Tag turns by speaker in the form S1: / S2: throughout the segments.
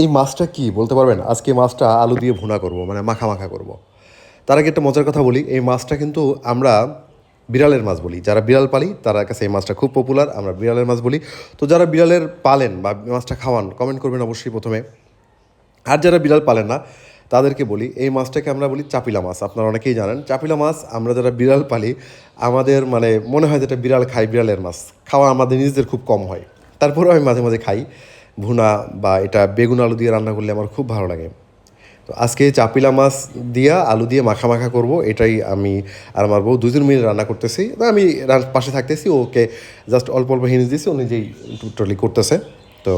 S1: এই মাছটা কি বলতে পারবেন? আজকে মাছটা আলু দিয়ে ভুনা করব, মানে মাখা মাখা করব। তার আগে একটা মজার কথা বলি, এই মাছটা কিন্তু আমরা বিড়ালের মাছ বলি। যারা বিড়াল পালি তার কাছে এই মাছটা খুব পপুলার, আমরা বিড়ালের মাছ বলি। তো যারা বিড়ালের পালেন বা মাছটা খাওয়ান কমেন্ট করবেন অবশ্যই প্রথমে। আর যারা বিড়াল পালেন না তাদেরকে বলি, এই মাছটাকে আমরা বলি চাপিলা মাছ। আপনারা অনেকেই জানেন চাপিলা মাছ। আমরা যারা বিড়াল পালি আমাদের মানে মনে হয় যেটা বিড়াল খাই, বিড়ালের মাছ খাওয়া আমাদের নিজেদের খুব কম হয়। তারপরেও আমি মাঝে মাঝে খাই ভুনা, বা এটা বেগুন আলু দিয়ে রান্না করলে আমার খুব ভালো লাগে। তো আজকে চাপিলা মাছ দিয়া আলু দিয়ে মাখা মাখা করব, এটাই আমি আর আমার বউ দুজন মিলে রান্না করতেছি। না আমি পাশে থাকতেছি, ওকে জাস্ট অল্প অল্প হিন্স দিছি, ও নিজেই টোটালি করতেছে। তো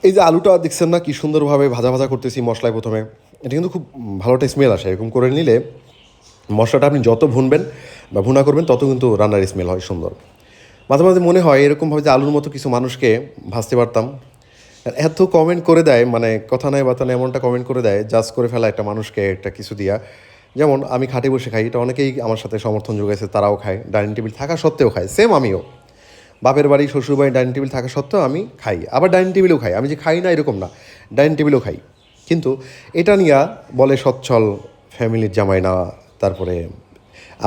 S1: এই যে আলুটা দেখছেন না কি সুন্দরভাবে ভাজা ভাজা করতেছি মশলায় প্রথমে, এটা কিন্তু খুব ভালো একটা স্মেল আসে। এরকম করে নিলে মশলাটা আপনি যত ভুনবেন বা ভুনা করবেন তত কিন্তু রান্নার স্মেল হয় সুন্দর। মাঝে মাঝে মনে হয় এরকমভাবে যে আলুর মতো কিছু মানুষকে ভাজতে পারতাম। আর এত কমেন্ট করে দেয়, মানে কথা নয় বাতা নয় এমনটা কমেন্ট করে দেয়, জাজ করে ফেলা একটা মানুষকে একটা কিছু দিয়া। যেমন আমি খাটে বসে খাই, এটা অনেকেই আমার সাথে সমর্থন যোগাইছে, তারাও খায়, ডাইনিং টেবিল থাকা সত্ত্বেও খায়, সেম আমিও। বাপের বাড়ি শ্বশুরবাড়ি ডাইনিং টেবিল থাকা সত্ত্বেও আমি খাই, আবার ডাইনিং টেবিলেও খাই। আমি যে খাই না এরকম না, ডাইনিং টেবিলেও খাই। কিন্তু এটা নিয়ে বলে সচ্ছল ফ্যামিলির জামাই না। তারপরে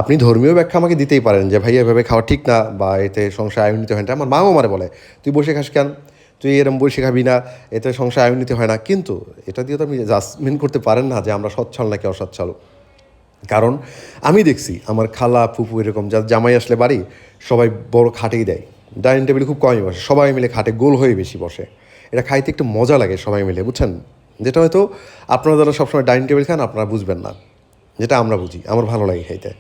S1: আপনি ধর্মীয় ব্যাখ্যা আমাকে দিতেই পারেন যে ভাই এভাবে খাওয়া ঠিক না, বা এতে সংসার আয়ুন্বিত হয় না। আমার মাও আমারে বলে তুই বসে খাস কেন, তুই এরম বসে খাবি না, এতে সংসার আয়ুন্বিত হয় না। কিন্তু এটা দিয়ে তো আপনি জাজমেন্ট করতে পারেন না যে আমরা সচ্ছল নাকি অসচ্ছল। কারণ আমি দেখছি আমার খালা ফুপু এরকম যা জামাই আসলে বাড়ি সবাই বড় খাটেই দেয়, ডাইনিং টেবিলে খুব কমই বসে, সবাই মিলে খাটে গোল হয়ে বেশি বসে। এটা খাইতে একটু মজা লাগে সবাই মিলে, বুঝছেন? যেটা হয়তো আপনারা যারা সবসময় ডাইনিং টেবিল খান আপনারা বুঝবেন না, যেটা আমরা বুঝি, আমার ভালো লাগে খাইতে।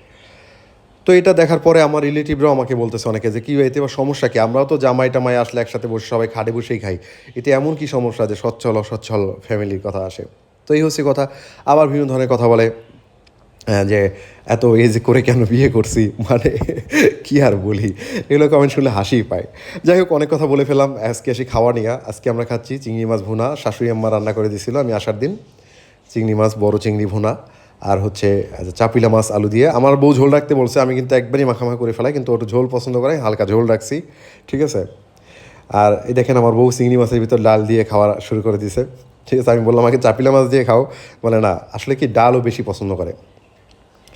S1: তো এটা দেখার পরে আমার রিলেটিভরাও আমাকে বলতেছে অনেকে যে কী এতে বা সমস্যা কি, আমরাও তো জামাই টামাই আসলে একসাথে বসে সবাই খাটে বসেই খাই, এতে এমন কি সমস্যা যে সচ্ছল অসচ্ছল ফ্যামিলির কথা আসে। তো এই হচ্ছে কথা। আবার বিভিন্ন ধরনের কথা বলে, যে এত এজ করে কেন বিয়ে করছি, মানে কি আর বলি, এগুলো কমেন্ট শুনলে হাসিই পায়। যাই হোক অনেক কথা বলে ফেলাম, আজকে আসি খাওয়া নিয়ে। আজকে আমরা খাচ্ছি চিংড়ি মাছ ভুনা, শাশুড়ি আম্মা রান্না করে দিয়েছিল আমি আসার দিন। চিংড়ি মাছ, বড় চিংড়ি ভুনা, আর হচ্ছে চাপিলা মাছ আলু দিয়ে। আমার বউ ঝোল রাখতে বলছে, আমি কিন্তু একবারই মাখামাখা করে ফেলাই, কিন্তু ওটা ঝোল পছন্দ করে, হালকা ঝোল রাখছি। ঠিক আছে। আর এই দেখেন আমার বউ চিংড়ি মাছের ভিতর ডাল দিয়ে খাওয়া শুরু করে দিয়েছে। ঠিক আছে, আমি বললাম আমাকে চাপিলা মাছ দিয়ে খাও, বলে না আসলে কি ডালও বেশি পছন্দ করে।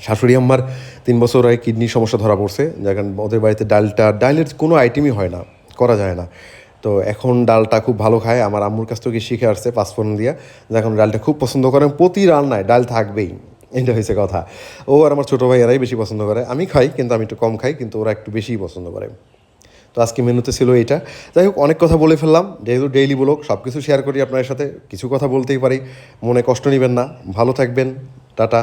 S1: শাশুড়ি আম্মার 3 বছর আগে কিডনির সমস্যা ধরা পড়ছে, যেখানে ওদের বাড়িতে ডালের কোনো আইটেমই হয় না, করা যায় না। তো এখন ডালটা খুব ভালো খায়, আমার আম্মুর কাছ থেকে শিখে আসছে পাঁচফোড়ন দিয়ে। এখন ডালটা খুব পছন্দ করে, প্রতি রান্নায় ডাল থাকবেই। এটা হয়েছে কথা। ও আর আমার ছোটো ভাই এরাই বেশি পছন্দ করে, আমি খাই কিন্তু আমি একটু কম খাই, কিন্তু ওরা একটু বেশিই পছন্দ করে। তো আজকে মেনুতে ছিল এইটা। যাই হোক অনেক কথা বলে ফেললাম, যেহেতু ডেইলি ব্লগ সব কিছু শেয়ার করি আপনার সাথে, কিছু কথা বলতেই পারি, মনে কষ্ট নেবেন না। ভালো থাকবেন, টাটা।